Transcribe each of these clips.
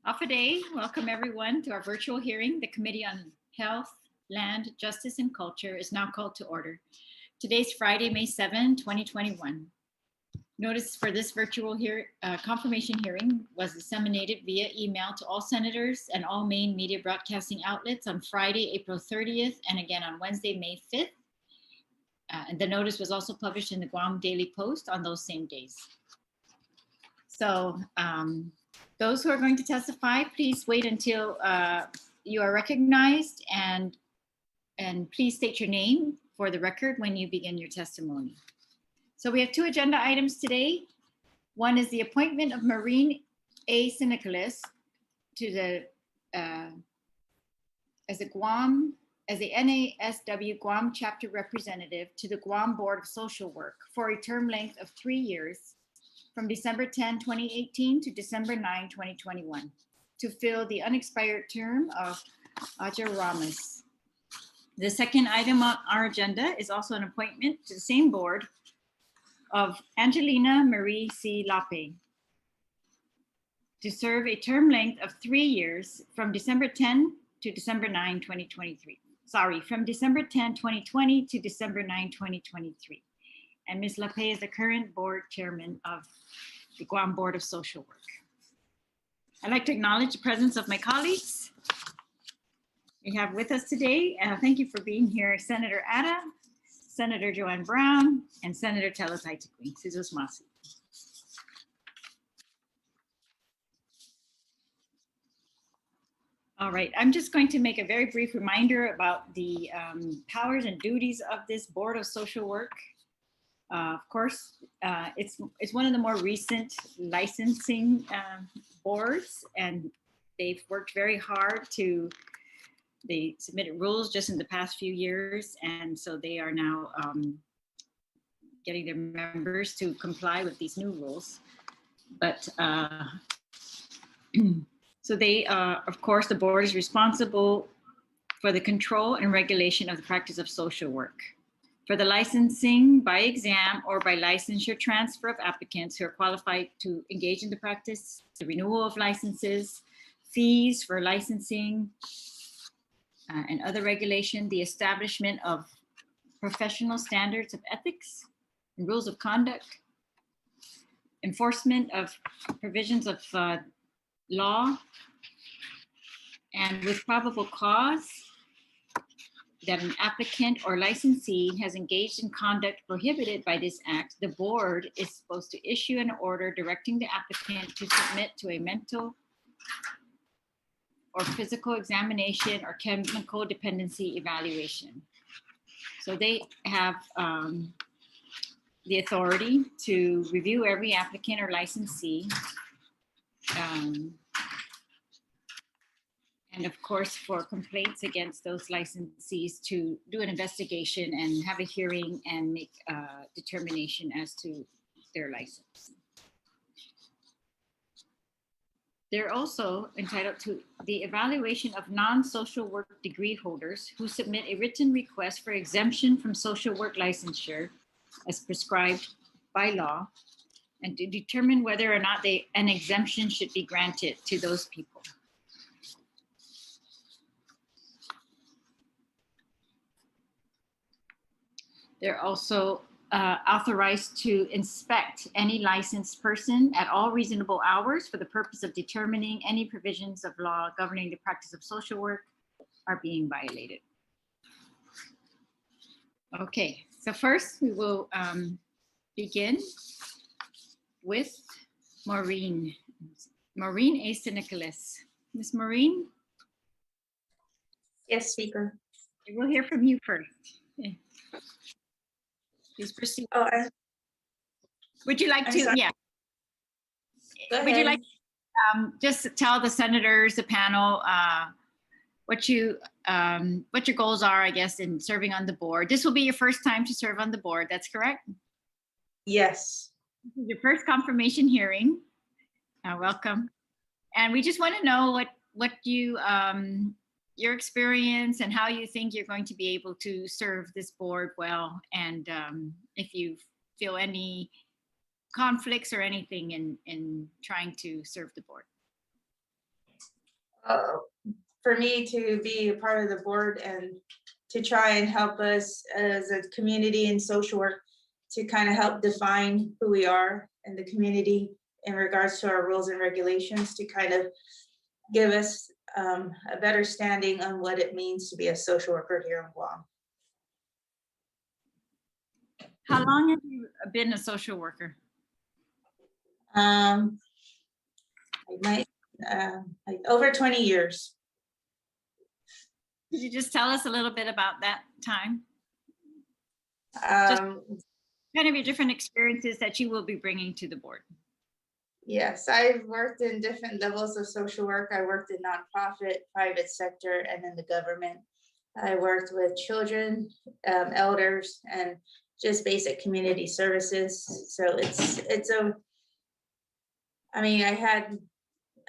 Day. Welcome everyone to our virtual hearing. The Committee on Health, Land, Justice, and Culture is now called to order. Today's Friday, May 7, 2021. Notice for this virtual confirmation hearing was disseminated via email to all senators and all main media broadcasting outlets on Friday, April 30th, and again on Wednesday, May 5th. And the notice was also published in the Guam Daily Post on those same days. So those who are going to testify, please wait until you are recognized and please state your name for the record when you begin your testimony. So we have two agenda items today. One is the appointment of Maureen A. Nicolas to the as a NASW Guam chapter representative to the Guam Board of Social Work for a term length of 3 years from December 10, 2018 to December 9, 2021 to fill the unexpired term of Ramos. The second item on our agenda is also an appointment to the same board of Angelina-Marie C. Lape to serve a term length of 3 years from December 10 to December 9, 2023. Sorry, from December 10, 2020 to December 9, 2023. And Ms. Lape is the current board chairman of the Guam Board of Social Work. I'd like to acknowledge the presence of my colleagues we have with us today. Thank you for being here, Senator Ada, Senator Joanne Brown, and Senator Terlaje. All right, I'm just going to make a very brief reminder about the powers and duties of this Board of Social Work. Of course, it's one of the more recent licensing boards, and they've worked very hard they submitted rules just in the past few years, and so they are now getting their members to comply with these new rules. But so they, of course, the board is responsible for the control and regulation of the practice of social work, for the licensing by exam or by licensure transfer of applicants who are qualified to engage in the practice, the renewal of licenses, fees for licensing, and other regulation, the establishment of professional standards of ethics and rules of conduct, enforcement of provisions of law, and with probable cause that an applicant or licensee has engaged in conduct prohibited by this act, the board is supposed to issue an order directing the applicant to submit to a mental or physical examination or chemical dependency evaluation. So they have the authority to review every applicant or licensee. And of course, for complaints against those licensees to do an investigation and have a hearing and make a determination as to their license. They're also entitled to the evaluation of non-social work degree holders who submit a written request for exemption from social work licensure as prescribed by law, and to determine whether or not an exemption should be granted to those people. They're also authorized to inspect any licensed person at all reasonable hours for the purpose of determining any provisions of law governing the practice of social work are being violated. Okay, so first we will begin with Maureen. Maureen A. Nicolas. Ms. Maureen? Yes, Speaker. We'll hear from you first. Okay. Please proceed. Oh, would you like to, yeah. Go would ahead. you like to just tell the senators, the panel, what your goals are, I guess, in serving on the board? This will be your first time to serve on the board, that's correct? Yes. This is your first confirmation hearing. Welcome. And we just want to know what you, your experience and how you think you're going to be able to serve this board well, and if you feel any conflicts or anything in trying to serve the board. For me to be a part of the board and to try and help us as a community in social work to kind of help define who we are in the community in regards to our rules and regulations, to kind of give us a better standing on what it means to be a social worker here in Guam. How long have you been a social worker? I might, like over 20 years. Could you just tell us a little bit about that time? Kind of your different experiences that you will be bringing to the board. Yes, I've worked in different levels of social work. I worked in nonprofit, private sector, and in the government. I worked with children, elders, and just basic community services. So I had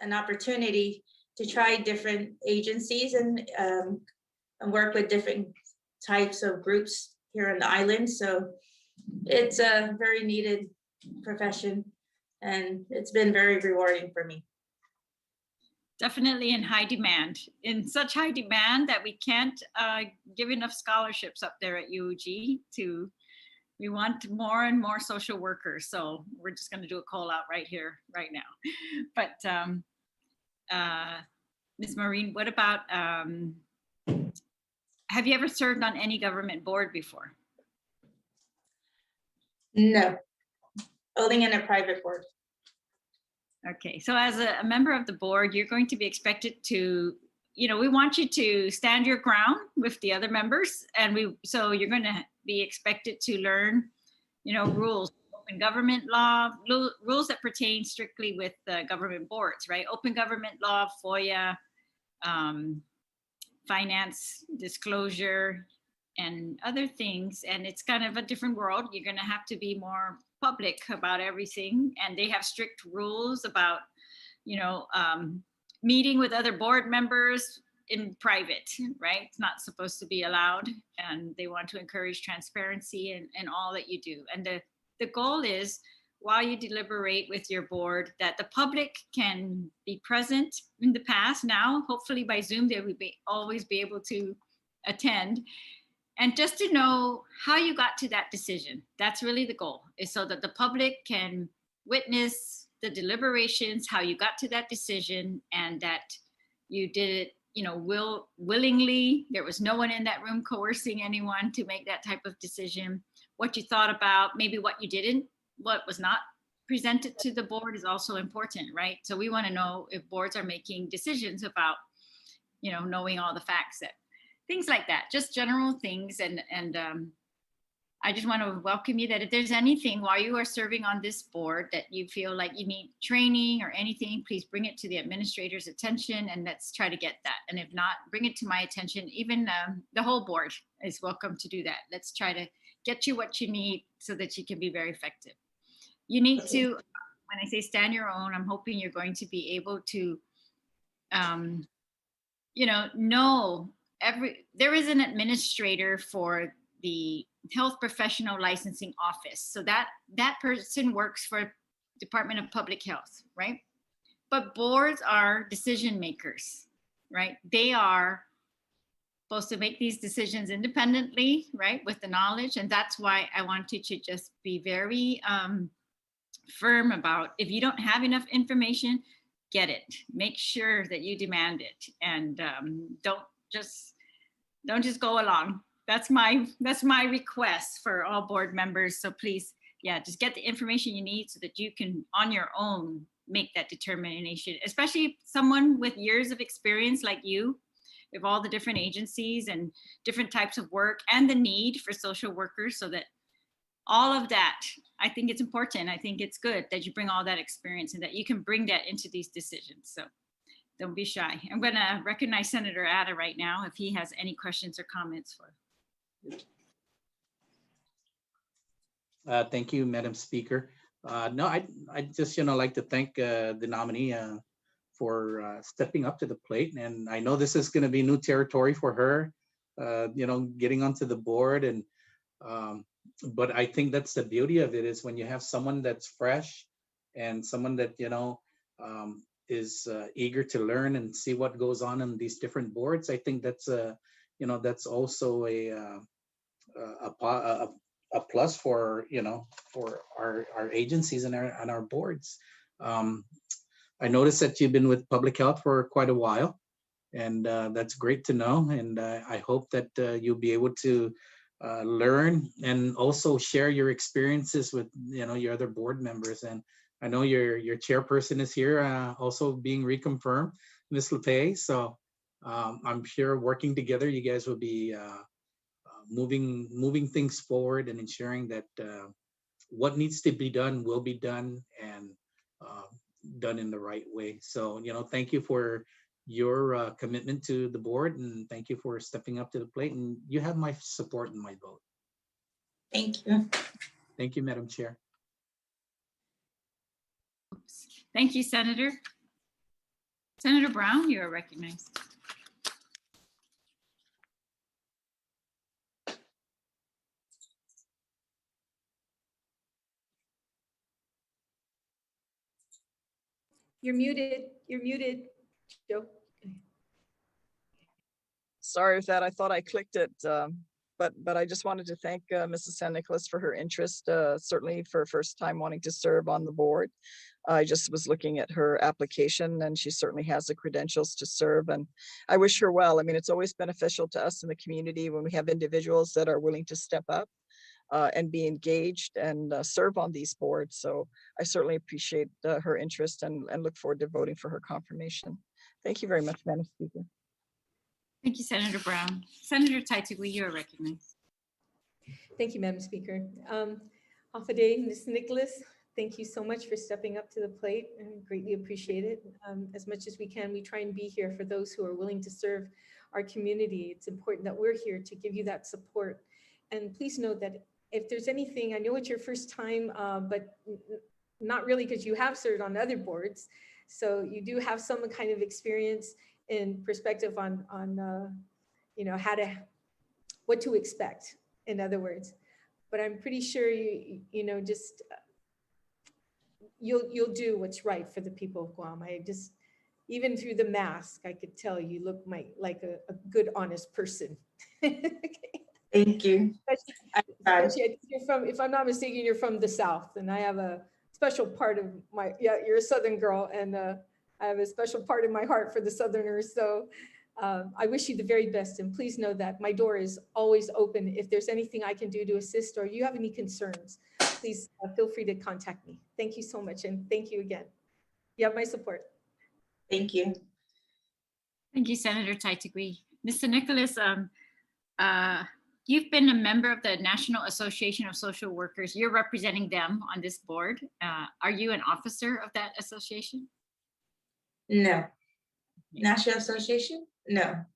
an opportunity to try different agencies and work with different types of groups here on the island. So it's a very needed profession, and it's been very rewarding for me. Definitely in high demand, in such high demand that we can't give enough scholarships up there at UOG. We want more and more social workers. So we're just going to do a call out right here, right now. But Ms. Maureen, what about, have you ever served on any government board before? No, only in a private board. Okay, so as a member of the board, you're going to be expected to, we want you to stand your ground with the other members, and so you're going to be expected to learn, rules, open government law, rules that pertain strictly with government boards, right? Open government law, FOIA, finance disclosure, and other things. And it's kind of a different world. You're going to have to be more public about everything, and they have strict rules about meeting with other board members in private, right? It's not supposed to be allowed, and they want to encourage transparency in all that you do. And the goal is, while you deliberate with your board, that the public can be present. In the past, now hopefully by Zoom they will always be able to attend. And just to know how you got to that decision. That's really the goal, is so that the public can witness the deliberations, how you got to that decision, and that you did it, willingly. There was no one in that room coercing anyone to make that type of decision. What you thought about, maybe what you didn't, what was not presented to the board is also important, right? So we want to know if boards are making decisions about, knowing all the facts, that things like that, just general things. And I just want to welcome you, that if there's anything while you are serving on this board that you feel like you need training or anything, please bring it to the administrator's attention, and let's try to get that. And if not, bring it to my attention. Even the whole board is welcome to do that. Let's try to get you what you need so that you can be very effective. You need to, when I say stand your own, I'm hoping you're going to be able to, know there is an administrator for the health professional licensing office. So that person works for Department of Public Health, right? But boards are decision makers, right? They are supposed to make these decisions independently, right? With the knowledge. And that's why I want you to just be very firm about, if you don't have enough information, get it. Make sure that you demand it, and don't just go along. That's my request for all board members. So please, just get the information you need so that you can, on your own, make that determination, especially someone with years of experience like you, with all the different agencies and different types of work, and the need for social workers, so that all of that, I think it's important. I think it's good that you bring all that experience and that you can bring that into these decisions. So don't be shy. I'm going to recognize Senator Ada right now if he has any questions or comments for. Thank you, Madam Speaker. No, I just like to thank the nominee for stepping up to the plate, and I know this is going to be new territory for her. Getting onto the board, and but I think that's the beauty of it, is when you have someone that's fresh and someone that is eager to learn and see what goes on in these different boards. I think that's that's also a plus for for our agencies and our boards. I noticed that you've been with public health for quite a while, and that's great to know. And I hope that you'll be able to learn and also share your experiences with your other board members. And I know your chairperson is here, also being reconfirmed, Ms. Lape. So I'm sure working together, you guys will be moving things forward and ensuring that what needs to be done will be done, and done in the right way. So thank you for your commitment to the board, and thank you for stepping up to the plate. And you have my support and my vote. Thank you. Thank you, Madam Chair. Thank you, Senator. Senator Brown, you are recognized. You're muted, Joe. Sorry with that. I thought I clicked it, but I just wanted to thank Mrs. San Nicolas for her interest, certainly for first time wanting to serve on the board. I just was looking at her application, and she certainly has the credentials to serve, and I wish her well. I mean, it's always beneficial to us in the community when we have individuals that are willing to step up and be engaged and serve on these boards. So I certainly appreciate her interest and look forward to voting for her confirmation. Thank you very much, Madam Speaker. Thank you, Senator Brown. Senator Taitigui, you are recognized. Thank you, Madam Speaker. Afade, Ms. Nicolas, thank you so much for stepping up to the plate, and greatly appreciate it. As much as we can, we try and be here for those who are willing to serve our community. It's important that we're here to give you that support. And please note that if there's anything, I know it's your first time, but not really, because you have served on other boards. So you do have some kind of experience and perspective on what to expect, in other words. But I'm pretty sure you'll do what's right for the people of Guam. Even through the mask, I could tell you look like a good, honest person. Thank you. Especially, I think you're from, if I'm not mistaken, you're from the South, and I have a special part of you're a Southern girl, and I have a special part in my heart for the Southerners. So I wish you the very best, and please know that my door is always open. If there's anything I can do to assist, or you have any concerns, please feel free to contact me. Thank you so much, and thank you again. You have my support. Thank you. Thank you, Senator Taitigui. Mr. Nicolas, you've been a member of the National Association of Social Workers. You're representing them on this board. Are you an officer of that association? No. National Association? No.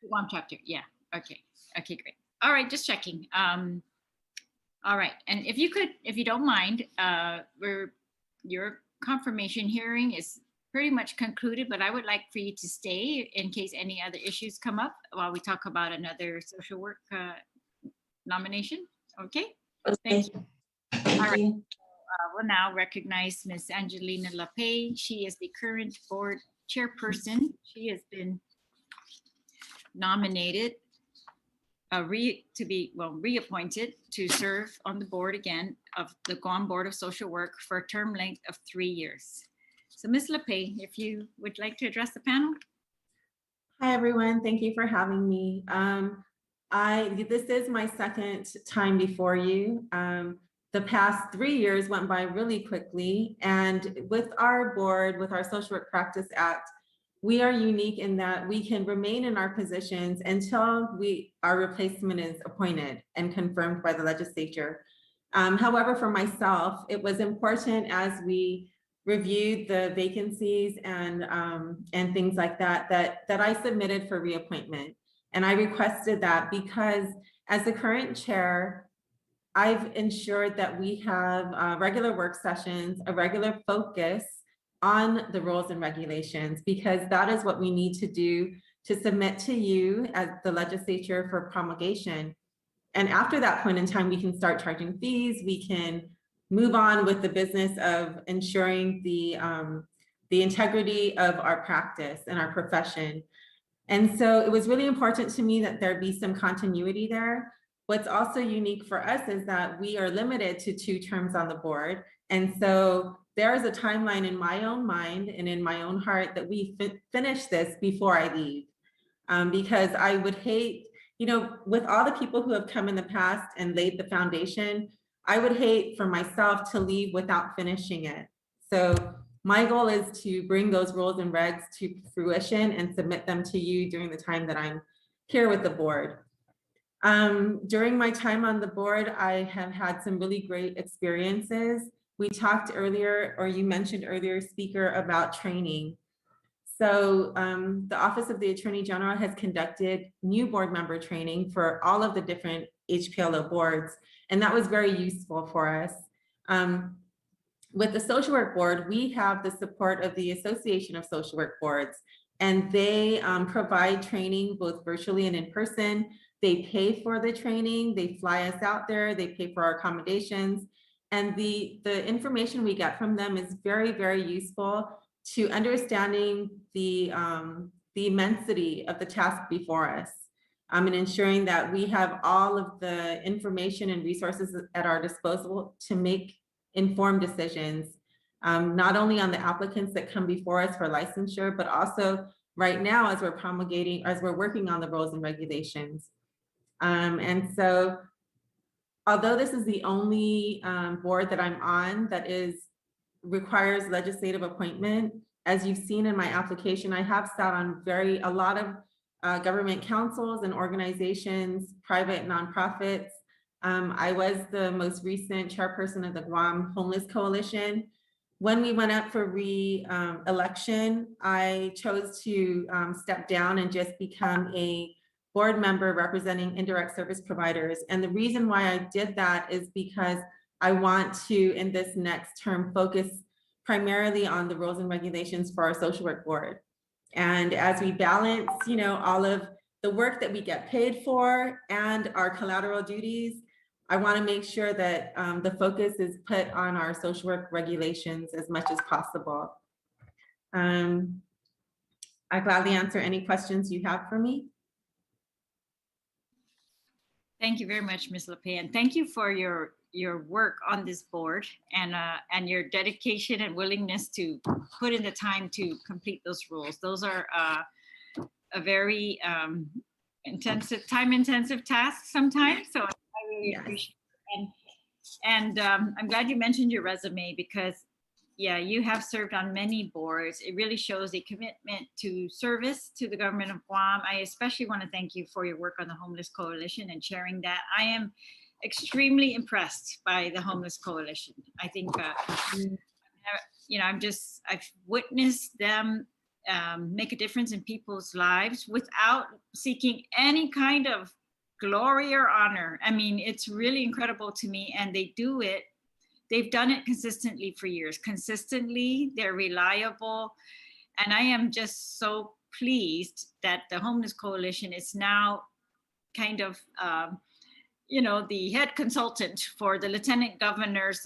Guam chapter, yeah. Okay, great. All right, just checking. All right, and if you don't mind, your confirmation hearing is pretty much concluded, but I would like for you to stay in case any other issues come up while we talk about another social work nomination. Okay? Okay. Thank you. Thank All right. you. We'll now recognize Ms. Angelina-Marie. She is the current board chairperson. She has been nominated reappointed to serve on the board again of the Guam Board of Social Work for a term length of 3 years. So Ms. Lape, if you would like to address the panel. Hi, everyone. Thank you for having me. This is my second time before you. The past 3 years went by really quickly. And with our board, with our Social Work Practice Act, we are unique in that we can remain in our positions until our replacement is appointed and confirmed by the legislature. However, for myself, it was important as we reviewed the vacancies and things like that I submitted for reappointment. And I requested that because as the current chair, I've ensured that we have regular work sessions, a regular focus on the rules and regulations, because that is what we need to do to submit to you as the legislature for promulgation. And after that point in time, we can start charging fees. We can move on with the business of ensuring the the integrity of our practice and our profession. And so it was really important to me that there be some continuity there. What's also unique for us is that we are limited to 2 terms on the board. And so there is a timeline in my own mind and in my own heart that we finish this before I leave. Because I would hate, you know, with all the people who have come in the past and laid the foundation, I would hate for myself to leave without finishing it. So my goal is to bring those rules and regs to fruition and submit them to you during the time that I'm here with the board. During my time on the board, I have had some really great experiences. We talked earlier, or you mentioned earlier, speaker, about training. So the Office of the Attorney General has conducted new board member training for all of the different HPLO boards, and that was very useful for us. With the social work board, we have the support of the Association of Social Work Boards, and they provide training both virtually and in person. They pay for the training, they fly us out there, they pay for our accommodations, and the information we get from them is very, very useful to understanding the immensity of the task before us, and ensuring that we have all of the information and resources at our disposal to make informed decisions, not only on the applicants that come before us for licensure, but also right now as we're working on the rules and regulations. And so, although this is the only board that I'm on that requires legislative appointment, as you've seen in my application, I have sat on a lot of government councils and organizations, private nonprofits. I was the most recent chairperson of the Guam Homeless Coalition. When we went up for re-election, I chose to step down and just become a board member representing indirect service providers. And the reason why I did that is because I want to, in this next term, focus primarily on the rules and regulations for our social work board. And as we balance, you know, all of the work that we get paid for and our collateral duties, I want to make sure that the focus is put on our social work regulations as much as possible. I gladly answer any questions you have for me. Thank you very much, Ms. Lape, and thank you for your work on this board and your dedication and willingness to put in the time to complete those rules. Those are a very time-intensive task sometimes, so I really appreciate it. And I'm glad you mentioned your resume because, yeah, you have served on many boards. It really shows a commitment to service to the government of Guam. I especially want to thank you for your work on the Homeless Coalition and sharing that. I am extremely impressed by the Homeless Coalition. I think, you know, I've witnessed them make a difference in people's lives without seeking any kind of glory or honor. I mean, it's really incredible to me, and they do it. They've done it consistently for years. Consistently, they're reliable. And I am just so pleased that the Homeless Coalition is now kind of, you know, the head consultant for the Lieutenant Governor's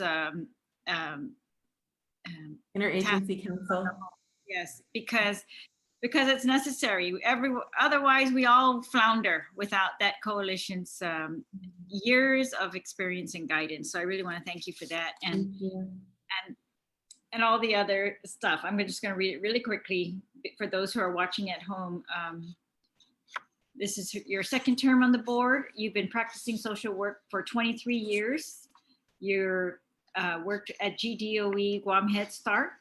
Interagency Council. Yes, because it's necessary. Otherwise, we all flounder without that coalition's years of experience and guidance. So I really want to thank you for that, and all the other stuff. I'm just going to read it really quickly for those who are watching at home. This is your second term on the board. You've been practicing social work for 23 years. You're worked at GDOE Guam Head Start.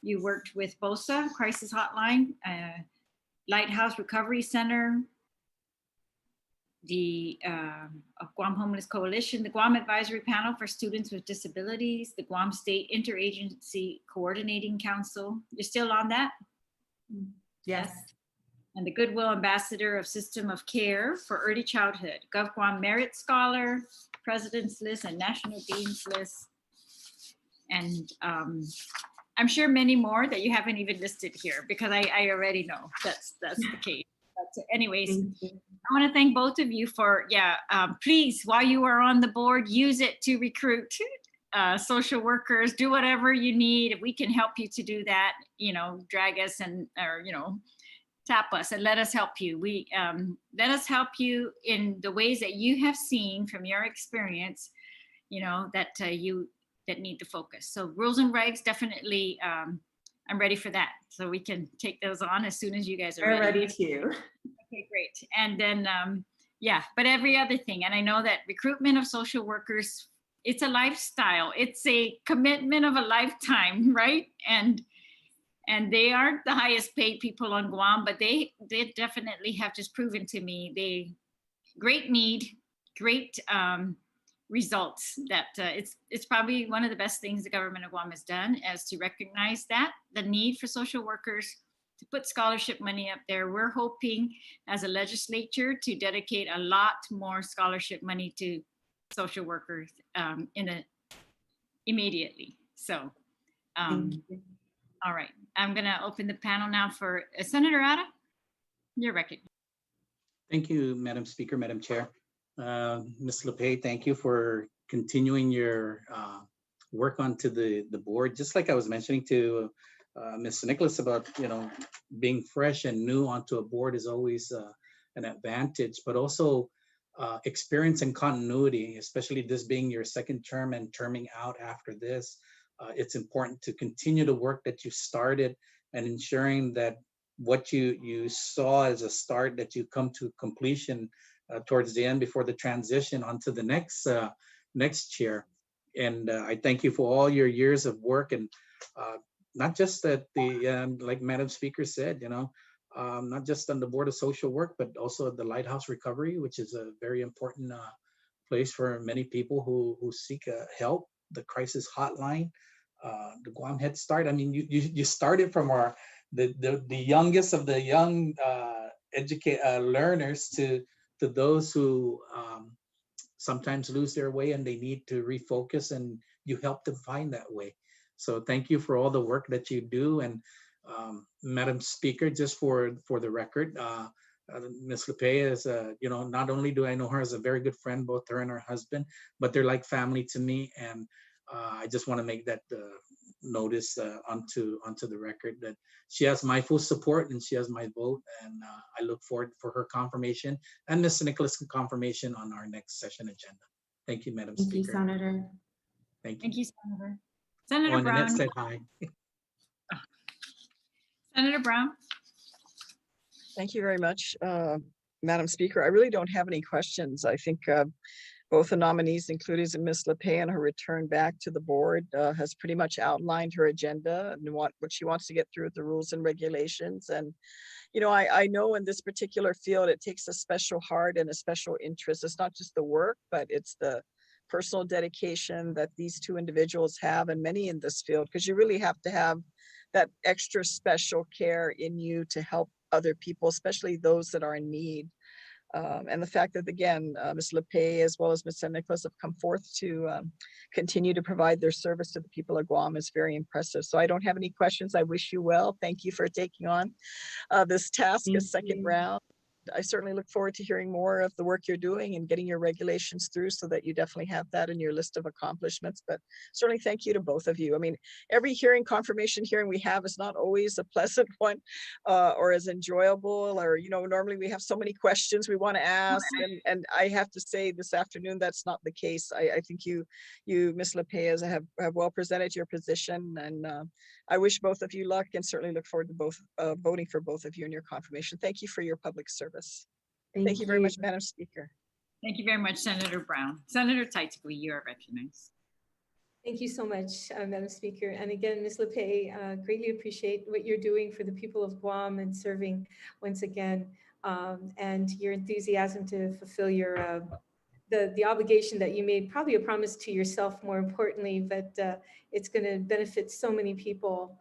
You worked with BOSA, Crisis Hotline, Lighthouse Recovery Center, the Guam Homeless Coalition, the Guam Advisory Panel for Students with Disabilities, the Guam State Interagency Coordinating Council. You're still on that? Yes. And the Goodwill Ambassador of System of Care for Early Childhood, Gov Guam Merit Scholar, President's List, and National Dean's List. And I'm sure many more that you haven't even listed here because I already know that's the case. But anyways, I want to thank both of you for, please, while you are on the board, use it to recruit social workers, do whatever you need. If we can help you to do that, drag us or tap us and let us help you. Let us help you in the ways that you have seen from your experience, that need to focus. So rules and regs, definitely, I'm ready for that. So we can take those on as soon as you guys are We're ready. ready too. Okay, great. And then, but every other thing. And I know that recruitment of social workers, it's a lifestyle. It's a commitment of a lifetime, right? And they aren't the highest paid people on Guam, but they definitely have just proven to me great need, great results. That it's probably one of the best things the government of Guam has done, as to recognize that the need for social workers, to put scholarship money up there. We're hoping as a legislature to dedicate a lot more scholarship money to social workers immediately. So, all right, I'm gonna open the panel now for Senator Ada. You're recognized. Thank you, Madam Speaker, Madam Chair. Ms. Lape, thank you for continuing your work onto the board. Just like I was mentioning to Ms. Nicolas about, being fresh and new onto a board is always an advantage, but also experience and continuity, especially this being your second term and terming out after this. It's important to continue the work that you started and ensuring that what you saw as a start, that you come to completion towards the end before the transition onto the next chair. And I thank you for all your years of work, and not just at the like Madam Speaker said, not just on the Board of Social Work, but also at the Lighthouse Recovery, which is a very important place for many people who seek help. The crisis hotline, the Guam Head Start. I mean, you started from the youngest of the young learners to those who sometimes lose their way and they need to refocus, and you help them find that way. So thank you for all the work that you do. And Madam Speaker, just for the record, Ms. Lape is, not only do I know her as a very good friend, both her and her husband, but they're like family to me. And I just want to make that notice onto the record, that she has my full support and she has my vote. And I look forward for her confirmation and Mr. Nicolas' confirmation on our next session agenda. Thank you, Madam Thank you, Speaker. Senator. Thank you. Thank you, Senator. Senator and Brown. Annette said hi. Senator Brown. Thank you very much, Madam Speaker. I really don't have any questions. I think both the nominees, including Ms. Lape, and her return back to the board, has pretty much outlined her agenda and what she wants to get through with the rules and regulations. And, I know in this particular field, it takes a special heart and a special interest. It's not just the work, but it's the personal dedication that these two individuals have, and many in this field, because you really have to have that extra special care in you to help other people, especially those that are in need. And the fact that, again, Ms. Lape as well as Ms. Nicolas have come forth to continue to provide their service to the people of Guam is very impressive. So I don't have any questions. I wish you well. Thank you for taking on this task, a second round. I certainly look forward to hearing more of the work you're doing and getting your regulations through, so that you definitely have that in your list of accomplishments. But certainly thank you to both of you. I mean, every confirmation hearing we have is not always a pleasant one or as enjoyable, or, normally we have so many questions we want to ask. And I have to say this afternoon, that's not the case. I think you, Ms. Lape, have well presented your position, and I wish both of you luck, and certainly look forward to voting for both of you in your confirmation. Thank you for your public service. Thank you very much, Madam Speaker. Thank you very much, Senator Brown. Senator Taitigui, you are recognized. Thank you so much, Madam Speaker. And again, Ms. Lape, greatly appreciate what you're doing for the people of Guam and serving once again, and your enthusiasm to fulfill your the obligation that you made, probably a promise to yourself more importantly, but it's going to benefit so many people.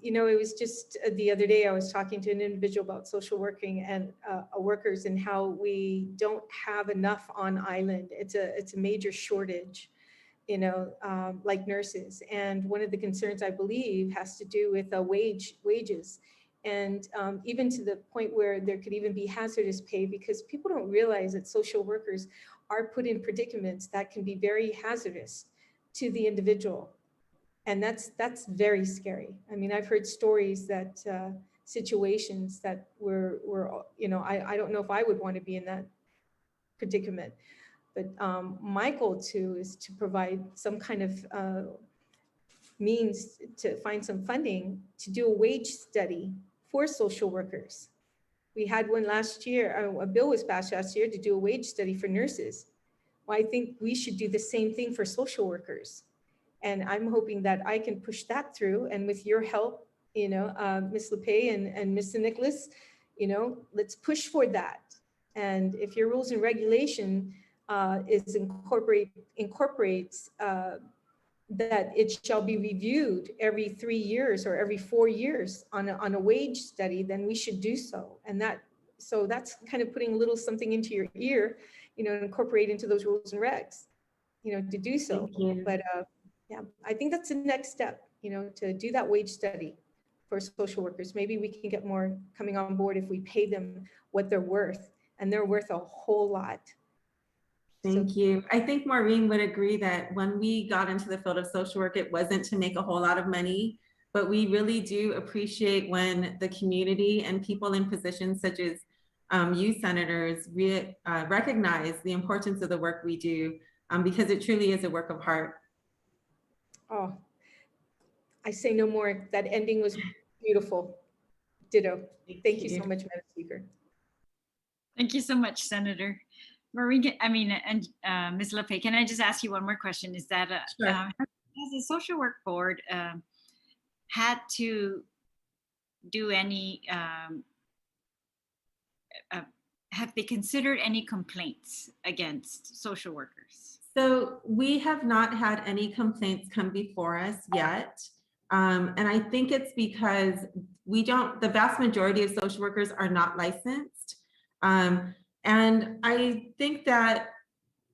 It was just the other day I was talking to an individual about social working and workers, and how we don't have enough on island. It's a major shortage, like nurses. And one of the concerns, I believe, has to do with wages. And even to the point where there could even be hazardous pay, because people don't realize that social workers are put in predicaments that can be very hazardous. to the individual. And that's very scary. I mean, I've heard stories that situations that were, you know, I don't know if I would want to be in that predicament. But my goal too is to provide some kind of means to find some funding to do a wage study for social workers. We had one last year, a bill was passed last year to do a wage study for nurses. Well, I think we should do the same thing for social workers. And I'm hoping that I can push that through. And with your help, you know, Ms. Lape and Mr. Nicolas, you know, let's push for that. And if your rules and regulation incorporates that it shall be reviewed every 3 years or every 4 years on a wage study, then we should do so. And so that's kind of putting a little something into your ear, you know, incorporate into those rules and regs, you know, to do so. But yeah, I think that's the next step, you know, to do that wage study for social workers. Maybe we can get more coming on board if we pay them what they're worth, and they're worth a whole lot. Thank you. I think Maureen would agree that when we got into the field of social work, it wasn't to make a whole lot of money, but we really do appreciate when the community and people in positions such as you senators recognize the importance of the work we do, because it truly is a work of heart. Oh, I say no more. That ending was beautiful. Ditto. Thank you so much, Madam Speaker. Thank you so much, Senator. Maureen, and Ms. Lape, can I just ask you one more question? Is that Sure. has the social work board had to do any, have they considered any complaints against social workers? So we have not had any complaints come before us yet. And I think it's because the vast majority of social workers are not licensed. And I think that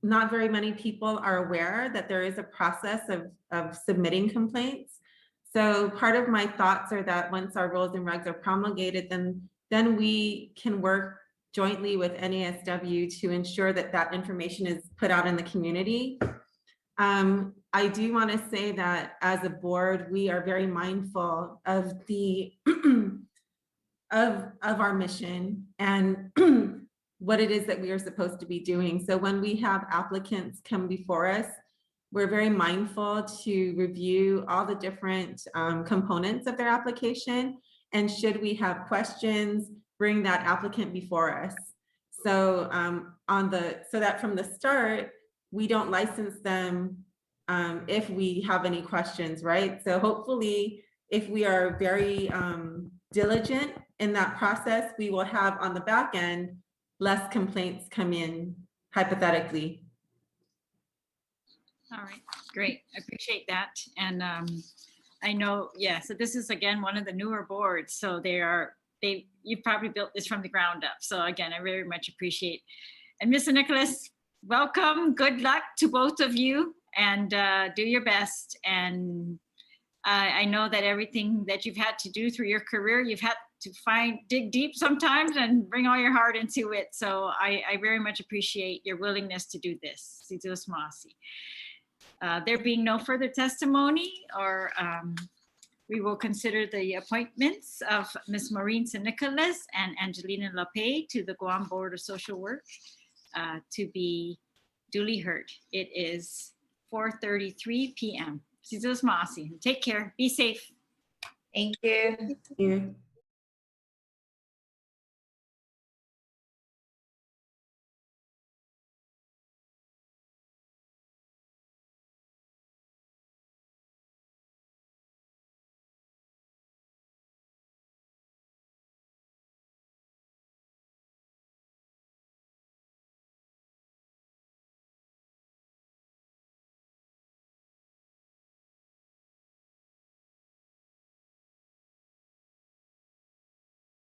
not very many people are aware that there is a process of submitting complaints. So part of my thoughts are that once our rules and regs are promulgated, then we can work jointly with NASW to ensure that that information is put out in the community. I do want to say that as a board, we are very mindful of the of our mission and what it is that we are supposed to be doing. So when we have applicants come before us, we're very mindful to review all the different components of their application. And should we have questions, bring that applicant before us. So so that from the start, we don't license them if we have any questions, right? So hopefully, if we are very diligent in that process, we will have on the back end less complaints come in, hypothetically. All right, great. I appreciate that. And I know, yeah, so this is again one of the newer boards. So you've probably built this from the ground up. So again, I very much appreciate. And Mr. Nicolas, welcome. Good luck to both of you, and do your best. And I know that everything that you've had to do through your career, you've had to dig deep sometimes and bring all your heart into it. So I very much appreciate your willingness to do this. There being no further testimony, or we will consider the appointments of Ms. Maureen Nicolas and Angelina-Marie to the Guam Board of Social Work to be duly heard. It is 4:33 p.m. Take care. Be safe. Thank you. Thank you.